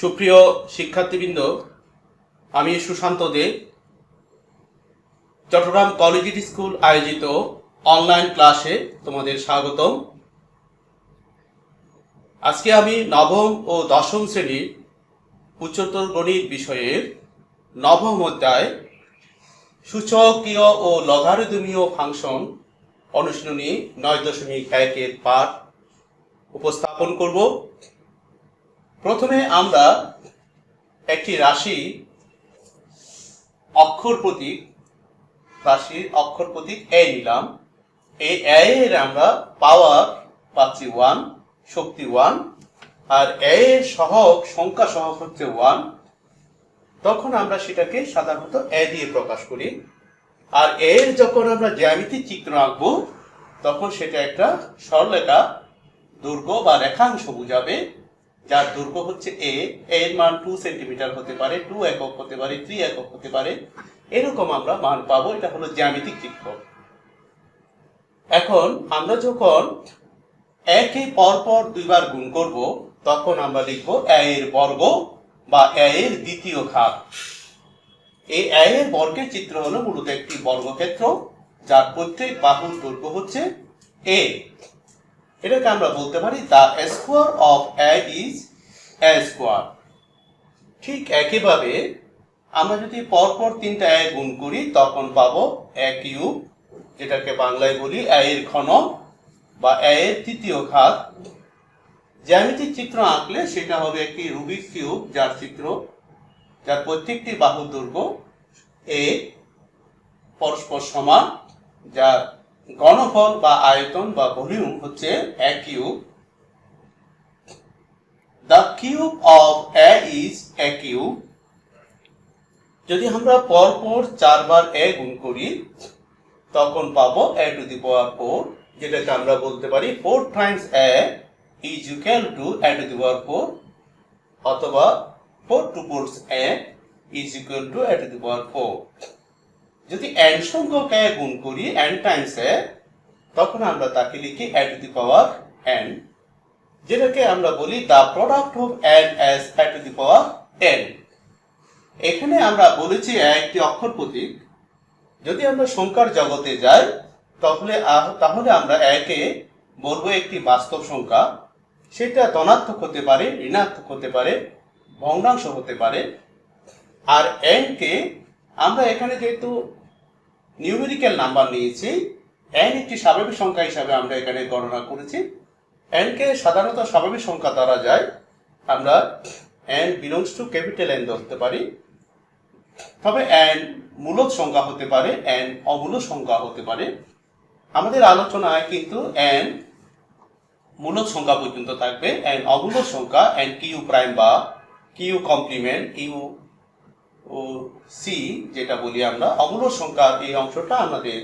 সুপ্রিয় শিক্ষার্থীবৃন্দ, আমি সুশান্ত দে চট্টগ্রাম কলেজিয়েট স্কুল আয়োজিত অনলাইন ক্লাসে তোমাদের স্বাগতম। আজকে আমি নবম ও দশম শ্রেণীর উচ্চতর গণিত বিষয়ের নবম অধ্যায় সূচকীয় ও লগারিদমীয় ফাংশন অনুশীলনী 9.1 পাঠ উপস্থাপন করব। প্রথমে আমরা একটি রাশির অক্ষর প্রতীক এ নিলাম। এই এর আমরা পাওয়ার পাচ্ছি 1, শক্তি 1, আর এর সহগ সংখ্যা সহগ হচ্ছে 1। তখন আমরা সেটাকে সাধারণত এ দিয়ে প্রকাশ করি। আর এর যখন আমরা জ্যামিতিক চিত্র আঁকবো তখন সেটা একটা সরলরেখা দৈর্ঘ্য বা রেখাংশ বোঝাবে, যার দৈর্ঘ্য হচ্ছে এর মান 2 সেন্টিমিটার হতে পারে, 2 একক হতে পারে, 3 একক হতে পারে, এরকম আমরা মান পাবো। এটা হলো জ্যামিতিক চিত্র। এখন আমরা যখন একে পরপর দুইবার গুণ করব তখন আমরা লিখব এ এর বর্গ বা এ এর দ্বিতীয় ঘাত। এই এ এর বর্গের চিত্র হলো মূলত একটি বর্গক্ষেত্র যার প্রত্যেক বাহুর দৈর্ঘ্য হচ্ছে এ। এটাকে আমরা বলতে পারি the square of A is A square. ঠিক একইভাবে আমরা যদি পরপর 3টা এ গুণ করি তখন পাবো এ কিউব, যেটাকে বাংলায় বলি এ এর ঘনক বা এ এর তৃতীয় ঘাত। জ্যামিতিক চিত্র আঁকলে সেটা হবে একটি রুবিক কিউব যার প্রত্যেকটি বাহুর দৈর্ঘ্য এ পরস্পর সমান, যার ঘনফল বা আয়তন বা ভলিউম হচ্ছে A cube. The cube of A is A cube. যদি আমরা পরপর 4 বার এ গুণ করি তখন পাবো a টু দি পাওয়ার 4, যেটাকে আমরা বলতে পারি 4 times a is equal to a to the power 4, অথবা 4 to force a is equal to a to the power 4। যদি n সংখ্যক a গুণ করি n টাইমস a তখন আমরা তাকে লিখি a to the power n, যেটাকে আমরা বলি the product of n as a to the power n। এখানে আমরা বলেছি একটি অক্ষর প্রতীক। যদি আমরা সংখ্যার জগতে যাই তাহলে আমরা একে বলবো একটি বাস্তব সংখ্যা। সেটা ধনাত্মক হতে পারে, ঋণাত্মক হতে পারে, ভগ্নাংশ হতে পারে। আর n কে আমরা এখানে যেহেতু নিউমেরিক্যাল নাম্বার নিয়েছি, n একটি স্বাভাবিক সংখ্যা হিসাবে আমরা এখানে গণনা করেছি। n কে সাধারণত স্বাভাবিক সংখ্যা ধরা যায়। আমরা n belongs to capital N ধরতে পারি। তবে n মূলদ সংখ্যা হতে পারে, n অমূলদ সংখ্যা হতে পারে। আমাদের আলোচনায় কিন্তু n মূলদ সংখ্যা পর্যন্ত থাকবে। n অমূলদ সংখ্যা n কিউ প্রাইম বা কিউ কমপ্লিমেন্ট ইউ ও সি যেটা বলি আমরা, অমূলদ সংখ্যার এই অংশটা আমাদের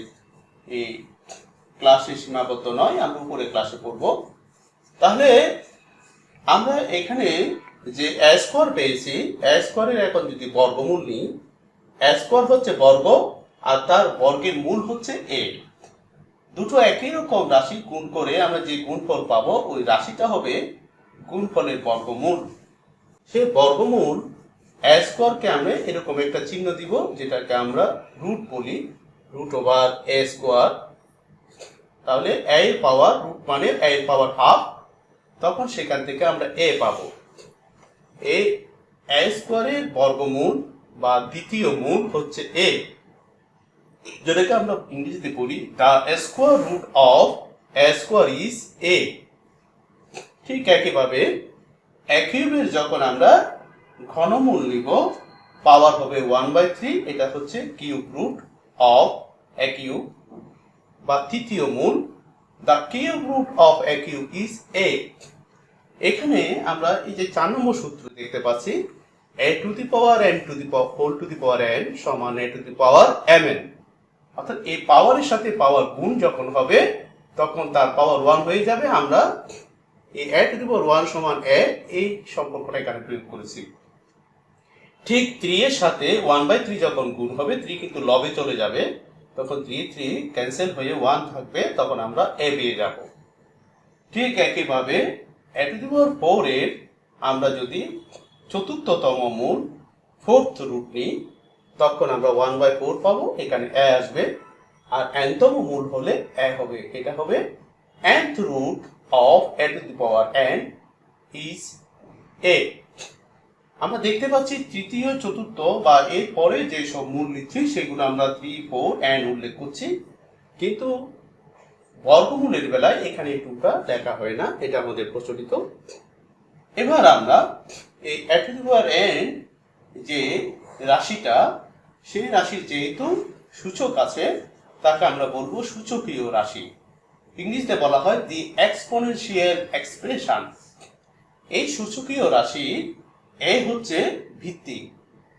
এই ক্লাসে সীমাবদ্ধ নয়, আমরা উপরে ক্লাসে পড়ব। তাহলে আমরা এখানে যে এ স্কোয়ার পেয়েছি, এ স্কোয়ারের এখন যদি বর্গমূল নিই, এ স্কোয়ার হচ্ছে বর্গ আর তার বর্গের মূল হচ্ছে এ। দুটো একই রকম রাশি গুণ করে আমরা যে গুণফল পাবো ওই রাশিটা হবে গুণফলের বর্গমূল। সেই বর্গমূল এ স্কোয়ারকে আমরা এরকম একটা চিহ্ন দিব, যেটাকে আমরা রুট বলি, রুট ওভার এ স্কোয়ার। তাহলে এ এর পাওয়ার রুট মানে এ এর পাওয়ার হাফ, তখন সেখান থেকে আমরা এ পাবো। এই এ স্কোয়ারের বর্গমূল বা দ্বিতীয় মূল হচ্ছে এ, যেটাকে আমরা ইংরেজিতে বলি the square root of a square is a. ঠিক একইভাবে এ কিউবের যখন আমরা ঘনমূল নিব, পাওয়ার হবে 1/3, এটা হচ্ছে cube root of a cube বা তৃতীয় মূল। The cube root of a cube is a. এখানে আমরা এই যে 4 নম্বর সূত্র দেখতে পাচ্ছি, a to the power n to the whole to the power n সমান a to the power mn। অর্থাৎ এই পাওয়ারের সাথে পাওয়ার গুণ যখন হবে তখন তার পাওয়ার 1 হয়ে যাবে। আমরা এই a টু দি পাওয়ার 1 সমান a এই সম্পর্কটা এখানে প্রয়োগ করেছি। ঠিক 3 এর সাথে 1/3 যখন গুণ হবে, 3 কিন্তু লবে চলে যাবে, তখন 3 ক্যান্সেল হয়ে 1 থাকবে, তখন আমরা a পেয়ে যাব। ঠিক একইভাবে a টু দি পাওয়ার 4 এর আমরা যদি চতুর্থতম মূল ফোর্থ রুট নিই, তখন আমরা 1/4 পাবো, এখানে a আসবে। আর nতম মূল হলে a হবে, এটা হবে nth root of a to the power n is a। আমরা দেখতে পাচ্ছি তৃতীয় চতুর্থ বা এর পরে যে সব মূল নিচ্ছি সেগুলো আমরা 3, 4 n উল্লেখ করছি, কিন্তু বর্গমূলের বেলায় এখানে 2টা লেখা হয় না, এটা আমাদের প্রচলিত। এবার আমরা এই a to the power n যে রাশিটা, সেই রাশির যেহেতু সূচক আছে তাকে আমরা বলবো সূচকীয় রাশি। ইংরেজিতে বলা হয় দি এক্সপোনেনশিয়াল এক্সপ্রেশন। এই সূচকীয় রাশি এ হচ্ছে ভিত্তি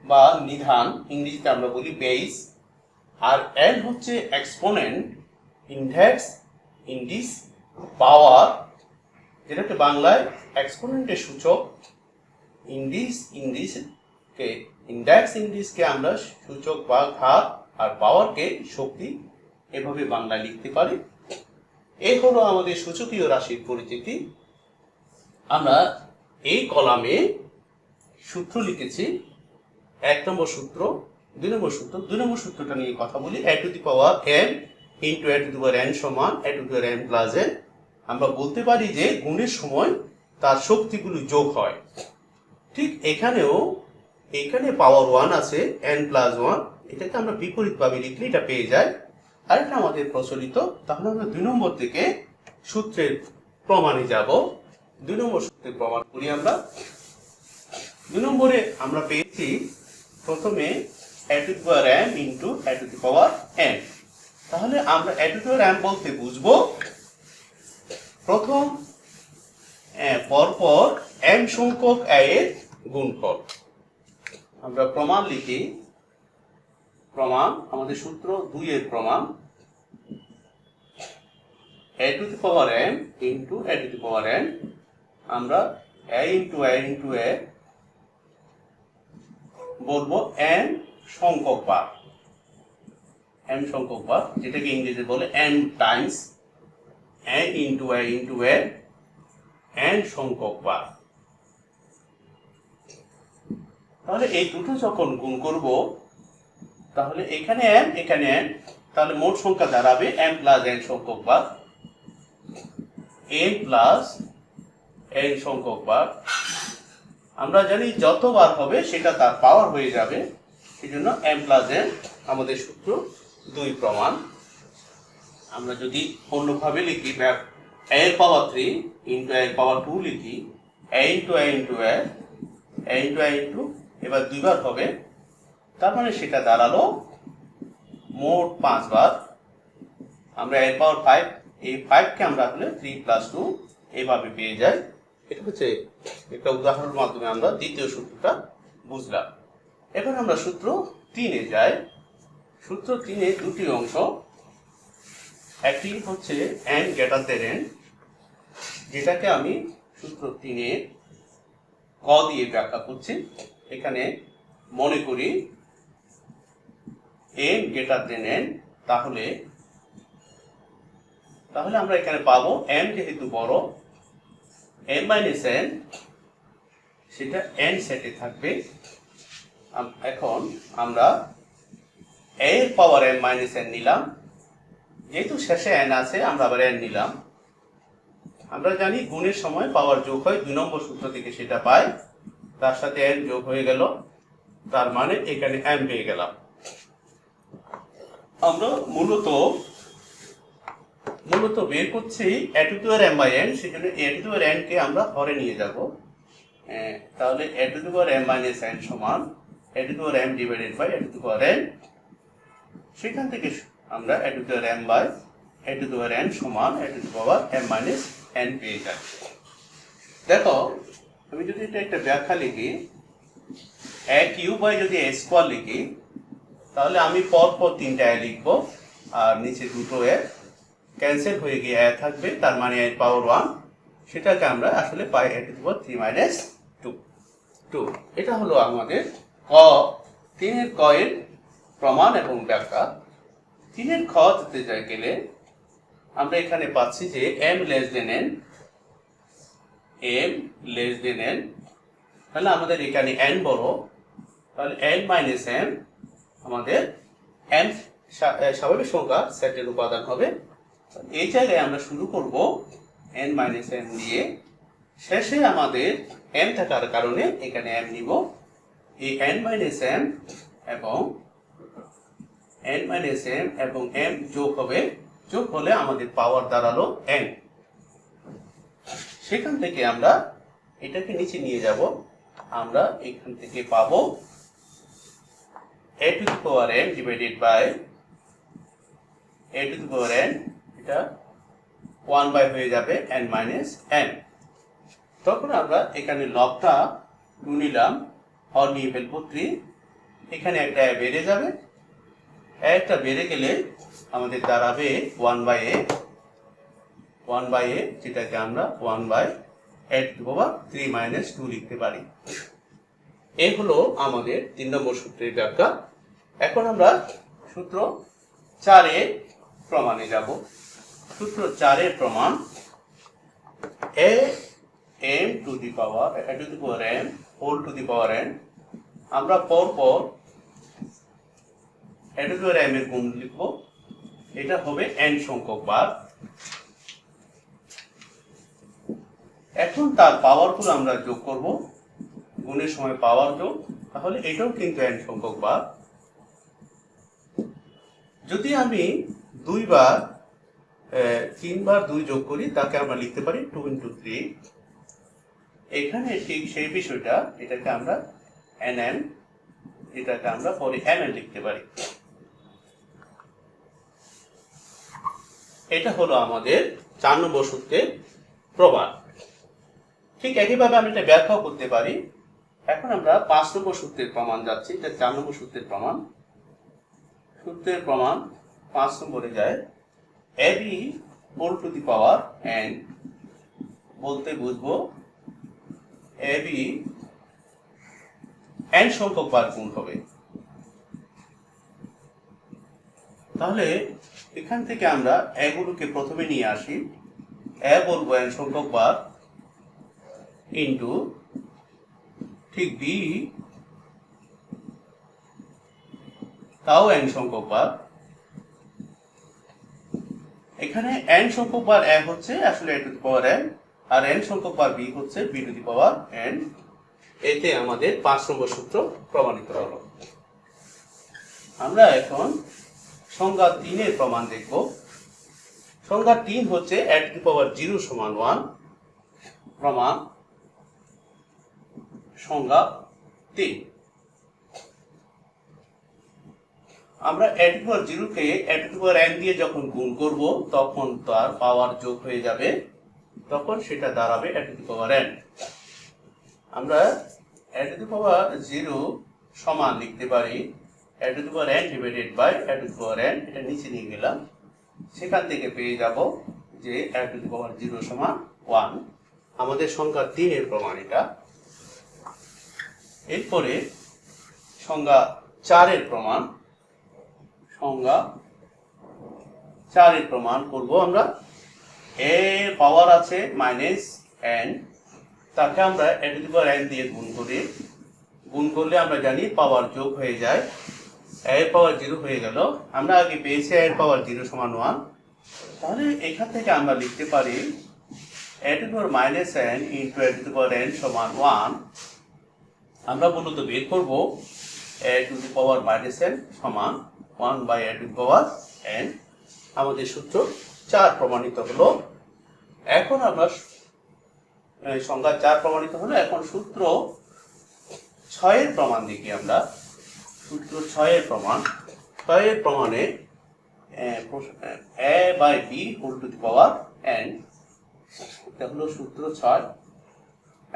বা নিধান, ইংরেজিতে আমরা বলি বেস, আর এন হচ্ছে এক্সপোনেন্ট, ইনডেক্স, ইন্ডিস, পাওয়ার, যেটাকে বাংলায় এক্সপোনেন্টের সূচক, ইন্ডিসকে ইন্ডিসকে আমরা সূচক বা ঘাত, আর পাওয়ারকে শক্তি, এভাবে বাংলায় লিখতে পারি। এই হলো আমাদের সূচকীয় রাশির পরিচিতি। আমরা এই কলামে সূত্র লিখেছি, 1 নম্বর সূত্র, 2 নম্বর সূত্র। 2 নম্বর সূত্রটা নিয়ে কথা বলি। a to the power m into a to the power n সমান a to the power m plus n। আমরা বলতে পারি যে গুণের সময় তার শক্তিগুলো যোগ হয়। ঠিক এখানে পাওয়ার 1 আছে, n plus 1, এটাকে আমরা বিপরীতভাবে লিখলে এটা পেয়ে যাই। আর এটা আমাদের প্রচলিত। তাহলে আমরা 2 নম্বর থেকে সূত্রের প্রমাণে যাব। 2 নম্বর সূত্রের প্রমাণ করি আমরা। 2 নম্বরে আমরা পেয়েছি প্রথমে a to the power m into a to the power n। তাহলে আমরা a to the power m বলতে বুঝবো প্রথম পরপর m সংখ্যক a এর গুণফল। আমরা প্রমাণ লিখি। প্রমাণ আমাদের সূত্র 2 এর প্রমাণ, a to the power m into a to the power n। আমরা a into a বলবো n সংখ্যক বার, যেটাকে ইংরেজিতে বলে n Times n into a n সংখ্যক বার। তাহলে এই দুটো যখন গুণ করব, তাহলে এখানে m এখানে n, তাহলে মোট সংখ্যা দাঁড়াবে m plus n সংখ্যক বার, n plus n সংখ্যক বার। আমরা জানি যতবার হবে সেটা তার পাওয়ার হয়ে যাবে, সেজন্য m plus n আমাদের সূত্র 2 প্রমাণ। আমরা যদি অন্যভাবে লিখি, a এর পাওয়ার 3 into a এর পাওয়ার 2 লিখি, a into a into a into a into, এবার 2 বার হবে, তার মানে সেটা দাঁড়ালো মোট 5 বার। আমরা a এর পাওয়ার 5, এই 5 কে আমরা আসলে 3 plus 2 এভাবে পেয়ে যাই। এটা হচ্ছে একটা উদাহরণের মাধ্যমে আমরা দ্বিতীয় সূত্রটা বুঝলাম। এখন আমরা সূত্র 3 এ যাই। সূত্র 3 এ দুটি অংশ, একটি হচ্ছে n greater than n, যেটাকে আমি সূত্র 3 এ ক দিয়ে ব্যাখ্যা করছি। এখানে মনে করি n greater than n, তাহলে আমরা এখানে পাবো m যেহেতু বড়, m minus n সেটা n সেটে থাকবে। এখন আমরা a এর পাওয়ার m minus n নিলাম, যেহেতু শেষে n আছে আমরা আবার n নিলাম। আমরা জানি গুণের সময় পাওয়ার যোগ হয়, 2 নম্বর সূত্র থেকে সেটা পাই, তার সাথে n যোগ হয়ে গেল, তার মানে এখানে m পেয়ে গেলাম। আমরা মূলত বের করছি a to the power m by n, সেজন্য a to the power n কে আমরা হরে নিয়ে যাব। তাহলে a to the power m minus n সমান a to the power m divided by a to the power n। সেখান থেকে আমরা a to the power m by a to the power n সমান a to the power m minus n পেয়ে যাই। দেখো, আমি যদি এটা একটা ব্যাখ্যা লিখি, a কিউব বাই যদি a স্কয়ার লিখি, তাহলে আমি পরপর 3টা a লিখব, আর নিচে দুটো a ক্যান্সেল হয়ে গিয়ে a থাকবে, তার মানে a পাওয়ার 1, সেটাকে আমরা আসলে পাই a to the power 3 minus 2। এটা হলো আমাদের ক, 3 এর ক এর প্রমাণ এবং ব্যাখ্যা। 3 এর খ যেতে যাই গেলে আমরা এখানে পাচ্ছি যে m less than n, তাহলে আমাদের এখানে n বড়, তাহলে n মাইনাস m আমাদের m স্বাভাবিক সংখ্যা সেটের উপাদান হবে। এই জায়গায় আমরা শুরু করব n মাইনাস m দিয়ে, শেষে আমাদের m থাকার কারণে এখানে m নিব। এই n মাইনাস m এবং m যোগ হবে, যোগ হলে আমাদের পাওয়ার দাঁড়ালো n। সেখান থেকে আমরা এটাকে নিচে নিয়ে যাব, আমরা এখান থেকে পাবো a to the power n divided by a to the power n, এটা 1 বাই হয়ে যাবে n মাইনাস m। তখন আমরা এখানে লবটা 2 নিলাম, হর নিয়ে ফেলবো 3, এখানে একটা বেড়ে যাবে, একটা বেড়ে গেলে আমাদের দাঁড়াবে 1 বাই a, যেটাকে আমরা 1 by a to the power 3 minus 2 লিখতে পারি। এই হলো আমাদের 3 নম্বর সূত্রের ব্যাখ্যা। এখন আমরা সূত্র 4 এর প্রমাণে যাব। সূত্র 4 এর প্রমাণ, a m to the power m whole to the power n, আমরা পরপর a to the power m এর গুণ লিখব, এটা হবে n সংখ্যক বার। এখন তার পাওয়ারগুলো আমরা যোগ করব, গুণের সময় পাওয়ার যোগ, তাহলে এটাও কিন্তু n সংখ্যক বার। যদি আমি 3 বার 2 যোগ করি, তাকে আমরা লিখতে পারি 2 into 3। এখানে ঠিক সেই বিষয়টা, এটাকে আমরা nm, এটাকে আমরা পরে mn লিখতে পারি। এটা হলো আমাদের 4 নম্বর সূত্রের প্রমাণ। ঠিক একইভাবে আমি এটা ব্যাখ্যাও করতে পারি। এখন আমরা 5 নম্বর সূত্রের প্রমাণ যাচ্ছি। এটা 4 নম্বর সূত্রের প্রমাণ। সূত্রের প্রমাণ 5 নম্বরে যায়, ab whole to the power n বলতে বুঝবো ab n সংখ্যক বার গুণ হবে। তাহলে এখান থেকে আমরা এগুলোকে প্রথমে নিয়ে আসি, a বলবো n সংখ্যক বার ইন্টু ঠিক b তাও n সংখ্যক বার। এখানে n সংখ্যক বার a হচ্ছে আসলে a to the power n, আর n সংখ্যক বার b হচ্ছে b to the power n। এতে আমাদের 5 নম্বর সূত্র প্রমাণিত হলো। আমরা এখন সংজ্ঞা 3 এর প্রমাণ দেখব। সংজ্ঞা 3 হচ্ছে a টু দি পাওয়ার 0 সমান 1 প্রমাণ। সংজ্ঞা 3, আমরা a to the power 0 K a to the power n দিয়ে যখন গুণ করব, তখন তার পাওয়ার যোগ হয়ে যাবে, তখন সেটা দাঁড়াবে a to the power n। আমরা a টু দি পাওয়ার 0 সমান লিখতে পারি a to the power n divided by a to the power n, এটা নিচে নিয়ে গেলাম, সেখান থেকে পেয়ে যাব যে a টু দি পাওয়ার 0 সমান 1। আমাদের সংখ্যা 3 এর প্রমাণ এটা। এরপরে সংজ্ঞা 4 এর প্রমাণ। সংজ্ঞা 4 এর প্রমাণ করব আমরা। a পাওয়ার আছে মাইনাস n, তাকে আমরা a to the power n দিয়ে গুণ করি, গুণ করলে আমরা জানি পাওয়ার যোগ হয়ে যায়, a এর পাওয়ার 0 হয়ে গেল। আমরা আগে পেয়েছি a এর পাওয়ার 0 সমান 1, তাহলে এখান থেকে আমরা লিখতে পারি a to the power minus n into a to the power n সমান 1। আমরা মূলত বের করব a to the power minus n সমান 1 by a to the power n। আমাদের সূত্র 4 প্রমাণিত হলো। এখন আমরা সংজ্ঞা 4 প্রমাণিত হলো। এখন সূত্র 6 এর প্রমাণ দেখি আমরা। সূত্র 6 এর প্রমাণ। 6 এর প্রমাণে a by b whole to the power n, এটা হলো সূত্র 6,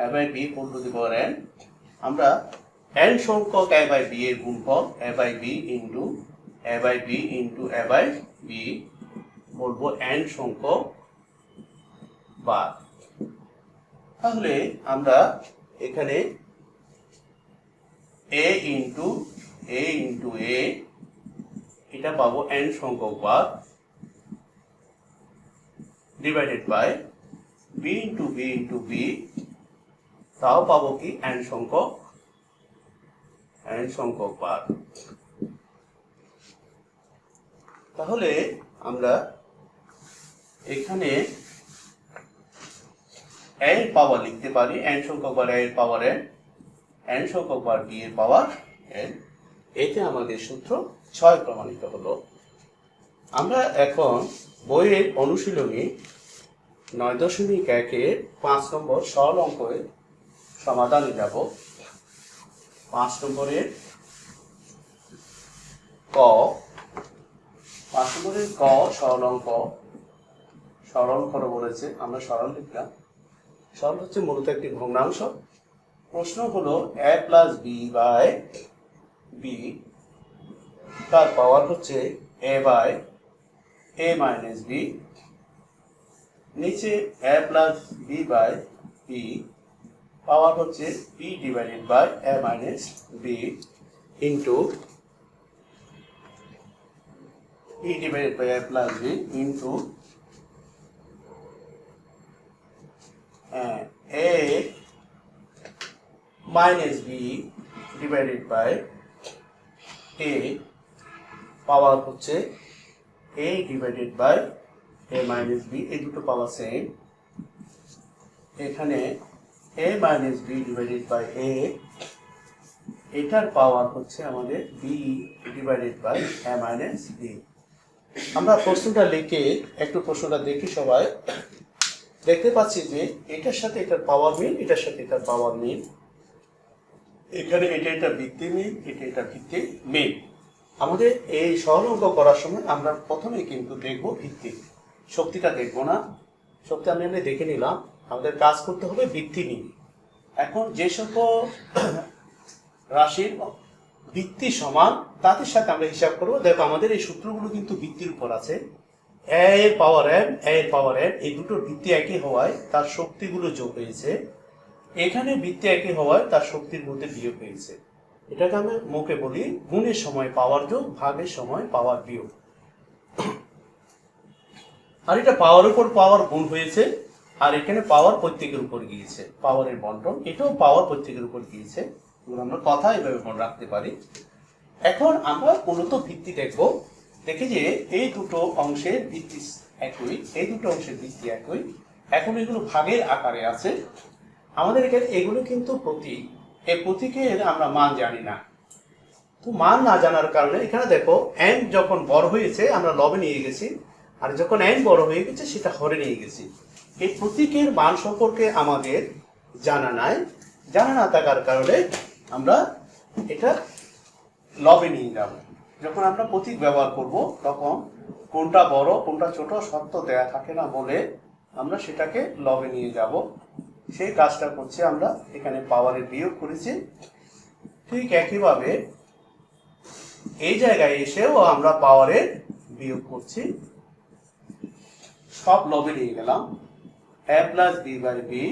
a by b whole to the power n। আমরা n সংখ্যক a বাই b এর গুণফল a by b into a by b into a by b বলবো n সংখ্যক বার। তাহলে আমরা এখানে a ইন্টু a এটা পাবো n সংখ্যক বার divided by b into b তাও পাবো কি n সংখ্যক বার। তাহলে আমরা এখানে a এর পাওয়ার লিখতে পারি n সংখ্যক বার a এর পাওয়ার n সংখ্যক বার b এর পাওয়ার n। এতে আমাদের সূত্র 6 প্রমাণিত হলো। আমরা এখন বইয়ের অনুশীলনী 9.1-এর 5 নম্বর সরল অঙ্কের সমাধানে যাব। 5 নম্বরের ক সরল অঙ্ক বলেছে, আমরা সরল লিখলাম। সরল হচ্ছে মূলত একটি ভগ্নাংশ। প্রশ্ন হলো a plus B by B, তার পাওয়ার হচ্ছে a by a minus B. নিচে a plus B by B, power হচ্ছে b divided by a minus B into b divided by a plus b into a minus b divided by a, পাওয়ার হচ্ছে a divided by a minus b, এই দুটো পাওয়ার same. এখানে a minus b divided by a, এটার পাওয়ার হচ্ছে আমাদের b divided by a minus b। আমরা প্রশ্নটা লিখে একটু প্রশ্নটা দেখি সবাই। দেখতে পাচ্ছি যে এটার সাথে এটার পাওয়ার মিল, এটার সাথে এটার পাওয়ার মিল। এখানে এটা ভিত্তি মিল, এটা ভিত্তি মিল। আমাদের এই সরল অঙ্ক করার সময় আমরা প্রথমে কিন্তু দেখব ভিত্তি, শক্তিটা দেখব না। শক্তি আমি এমনি দেখে নিলাম, আমাদের কাজ করতে হবে ভিত্তি নিয়ে। এখন যে সকল রাশির ভিত্তি সমান তাদের সাথে আমরা হিসাব করবো। দেখো আমাদের এই সূত্রগুলো কিন্তু ভিত্তির উপর আছে। a এর পাওয়ার m, a এর পাওয়ার n, এই দুটোর ভিত্তি একই হওয়ায় তার শক্তিগুলো যোগ হয়েছে। এখানে ভিত্তি একই হওয়ায় তার শক্তির মধ্যে বিয়োগ হয়েছে। এটাকে আমি মুখে বলি গুণের সময় পাওয়ার যোগ, ভাগের সময় পাওয়ার বিয়োগ। আর এটা পাওয়ার উপর পাওয়ার গুণ হয়েছে, আর এখানে পাওয়ার প্রত্যেকের উপর গিয়েছে, পাওয়ারের বন্টন। এটাও পাওয়ার প্রত্যেকের উপর গিয়েছে। আমরা কথা এভাবে মনে রাখতে পারি। এখন আমরা মূলত ভিত্তি দেখব। দেখি যে এই দুটো অংশের ভিত্তি একই, এই দুটো অংশের ভিত্তি একই। এখন এগুলো ভাগের আকারে আছে। আমাদের এখানে এগুলো কিন্তু প্রতীক, এই প্রতীকের আমরা মান জানি না। তো মান না জানার কারণে এখানে দেখো n যখন বড় হয়েছে আমরা লবে নিয়ে গেছি, আর যখন n বড় হয়ে গেছে সেটা হরে নিয়ে গেছি। এই প্রতীকের মান সম্পর্কে আমাদের জানা নাই। জানা না থাকার কারণে আমরা এটা লবে নিয়ে যাব। যখন আমরা প্রতীক ব্যবহার করব তখন কোনটা বড় কোনটা ছোট সত্য দেয়া থাকে না বলে আমরা সেটাকে লবে নিয়ে যাব। সেই কাজটা করছি আমরা, এখানে পাওয়ারের বিয়োগ করেছি। ঠিক একইভাবে এই জায়গায় এসেও আমরা পাওয়ারের বিয়োগ করছি। সব লবে নিয়ে গেলাম। a plus B by B,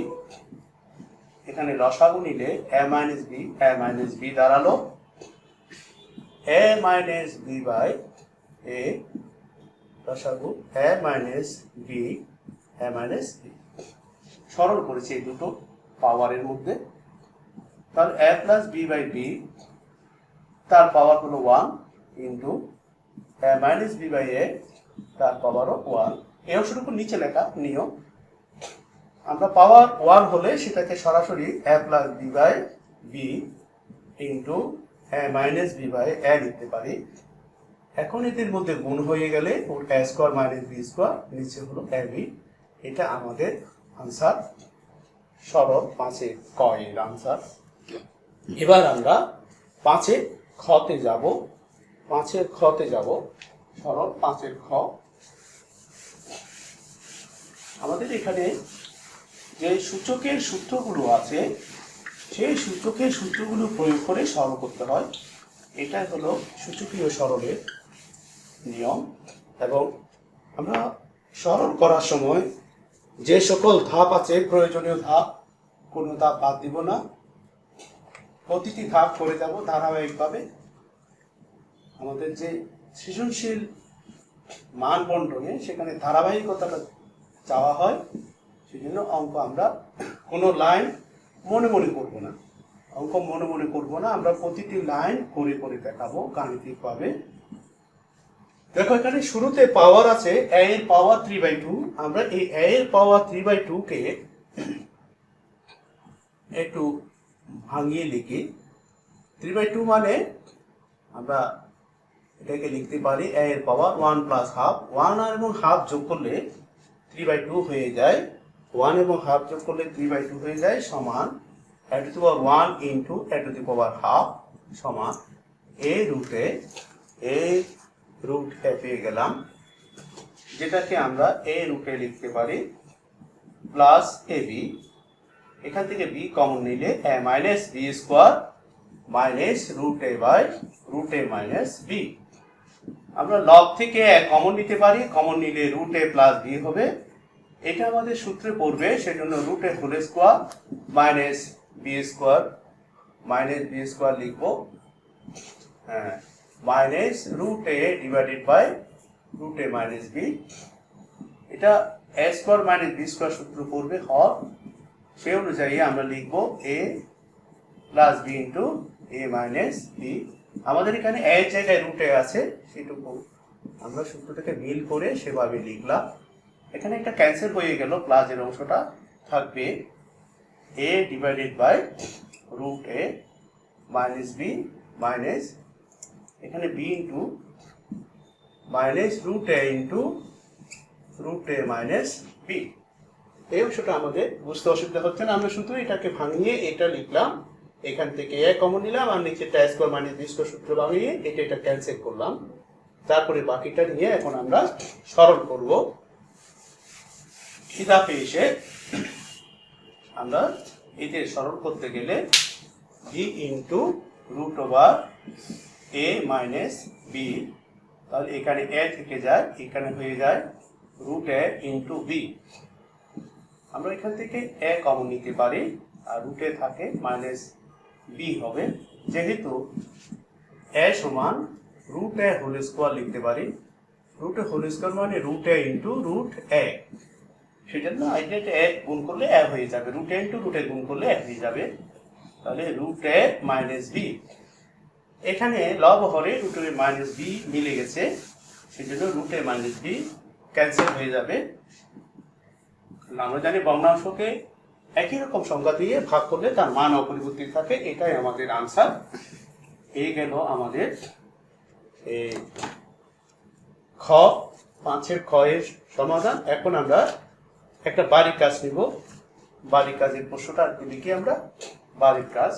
এখানে লসাগু নিলে a মাইনাস বি দাঁড়ালো a minus B by a, লসাগু a minus B, a minus B. সরল করেছি এই দুটো পাওয়ারের মধ্যে। তাহলে a plus B by B, তার পাওয়ার হলো 1 into a minus B by a, তার পাওয়ারও 1। এই অংশটুকু নিচে লেখা নিয়ম। আমরা পাওয়ার 1 হলে সেটাকে সরাসরি a plus B by B into a minus B by a লিখতে পারি। এখন এদের মধ্যে গুণ হয়ে গেলে a square minus B square, নিচে হলো ab। এটা আমাদের আনসার, সরল 5-এর ক এর আনসার। এবার আমরা 5-এর খতে যাব। 5-এর খতে যাব, সরল 5-এর খ। আমাদের এখানে যে সূচকের সূত্রগুলো আছে সেই সূচকের সূত্রগুলো প্রয়োগ করে সরল করতে হয়। এটা হলো সূচকীয় সরলের নিয়ম। এবং আমরা সরল করার সময় যে সকল ধাপ আছে, প্রয়োজনীয় ধাপ, কোনো ধাপ বাদ দিব না, প্রতিটি ধাপ করে যাব ধারাবাহিকভাবে। আমাদের যে সৃজনশীল মান বন্টনে সেখানে ধারাবাহিকতাটা চাওয়া হয়, সেজন্য অঙ্ক আমরা কোনো লাইন মনে মনে করবো না, অঙ্ক মনে মনে করবো না, আমরা প্রতিটি লাইন করে করে দেখাবো গাণিতিকভাবে। দেখো এখানে শুরুতে পাওয়ার আছে a এর পাওয়ার 3/2। আমরা এই a এর পাওয়ার 3/2 কে একটু ভাঙিয়ে লিখি। 3/2 মানে আমরা এটাকে লিখতে পারি a এর পাওয়ার 1 প্লাস হাফ। 1 আর এবং হাফ যোগ করলে 3/2 হয়ে যায়। 1 এবং হাফ যোগ করলে 3/2 হয়ে যায়, সমান a to the power 1 into a to the power half সমান a রুটে a রুট a পেয়ে গেলাম, যেটাকে আমরা a রুটে লিখতে পারি প্লাস ab। এখান থেকে b কমন নিলে a minus b square minus root a by root a minus b। আমরা লব থেকে a কমন নিতে পারি, কমন নিলে রুট a প্লাস b হবে। এটা আমাদের সূত্রে পড়বে, সেজন্য root a whole square minus b square লিখবো, হ্যাঁ, minus root a divided by root a minus b। এটা a square minus b square সূত্র পড়বে হর, সেই অনুযায়ী আমরা লিখবো a plus b into a minus b। আমাদের এখানে a এর জায়গায় রুট a আছে, সেটুকু আমরা সূত্রটাকে মিল করে সেভাবে লিখলাম। এখানে একটা ক্যান্সেল হয়ে গেল, প্লাসের অংশটা থাকবে a divided by root a minus b minus এখানে b into minus root a into root a minus b। এই অংশটা আমাদের বুঝতে অসুবিধা হচ্ছে না, আমরা শুধু এটাকে ভাঙিয়ে এটা লিখলাম। এখান থেকে a কমন নিলাম আর নিচে a square minus b square সূত্র ভাঙিয়ে এটা ক্যান্সেল করলাম। তারপরে বাকিটা নিয়ে এখন আমরা সরল করব। খিদাপে এসে আমরা এতে সরল করতে গেলে b into root over a minus b, তাহলে এখানে a থেকে যায়, এখানে হয়ে যায় রুট a ইন্টু b। আমরা এখান থেকে a কমন নিতে পারি আর রুট a থাকে মাইনাস b হবে। যেহেতু a সমান রুট a হোল স্কোয়ার লিখতে পারি, রুট a হোল স্কোয়ার মানে root a into root a, সেজন্য আইডেন্ট a গুণ করলে a হয়ে যাবে, root a into root a গুণ করলে a হয়ে যাবে, তাহলে রুট a মাইনাস b। এখানে লব হরে রুট a মাইনাস b মিলে গেছে, সেজন্য root a minus b cancel হয়ে যাবে। আমরা জানি ভগ্নাংশকে একই রকম সংখ্যা দিয়ে ভাগ করলে তার মান অপরিবর্তিত থাকে, এটাই আমাদের আনসার। এই গেল আমাদের খ, 5-এর খ এর সমাধান। এখন আমরা একটা বাড়ির কাজ নিব। বাড়ির কাজের প্রশ্নটা আর কি লিখি আমরা। বাড়ির কাজ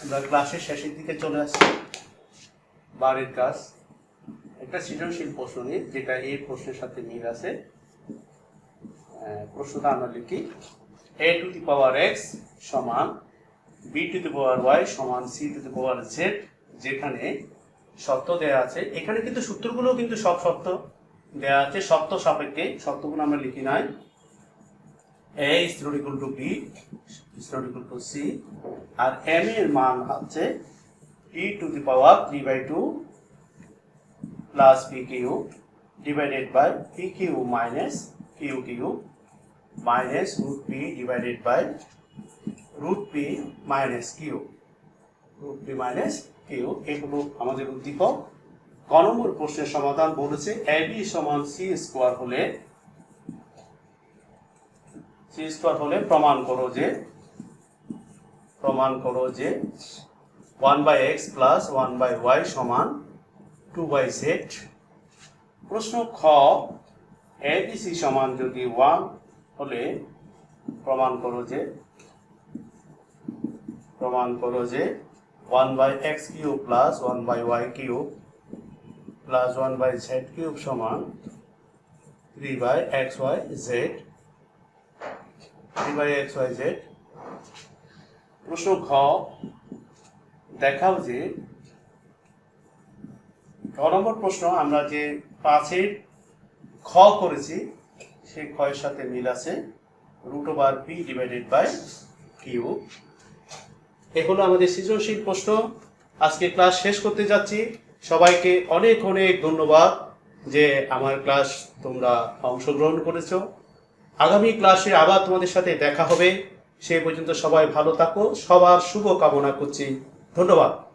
আমরা ক্লাসের শেষের দিকে চলে আসছি। বাড়ির কাজ একটা সৃজনশীল প্রশ্ন নিয়ে, যেটা এই প্রশ্নের সাথে মিল আছে। প্রশ্নটা আমরা লিখি a to the power x সমান b to the power y সমান c two the power z, যেখানে শর্ত দেয়া আছে। এখানে কিন্তু সূত্রগুলো কিন্তু সব শর্ত দেয়া আছে, শর্ত সাপেক্ষে শর্তগুলো আমরা লিখি নাই। a is not equal to b is not equal to c, R m এর মান হচ্ছে p to the power 3/2 plus p cube divided by p cube minus q cube minus root p divided by root p minus q, root p minus q। এগুলো আমাদের উদ্দীপক। ক নম্বর প্রশ্নের সমাধান বলেছে ab সমান c স্কোয়ার হলে প্রমাণ করো যে 1/x প্লাস 1/y সমান 2/z। প্রশ্ন খ, abc সমান যদি 1 হলে প্রমাণ করো যে 1/x cube plus 1/y cube plus 1/z cube সমান 3/xyz। প্রশ্ন ঘ, দেখাও যে ক নম্বর প্রশ্ন আমরা যে 5-এর খ করেছি সেই খ এর সাথে মিল আছে, root over p divided by Q. এগুলো আমাদের সৃজনশীল প্রশ্ন। আজকে ক্লাস শেষ করতে যাচ্ছি। সবাইকে অনেক অনেক ধন্যবাদ যে আমার ক্লাস তোমরা অংশগ্রহণ করেছো। আগামী ক্লাসে আবার তোমাদের সাথে দেখা হবে। সেই পর্যন্ত সবাই ভালো থাকো, সবার শুভ কামনা করছি। ধন্যবাদ।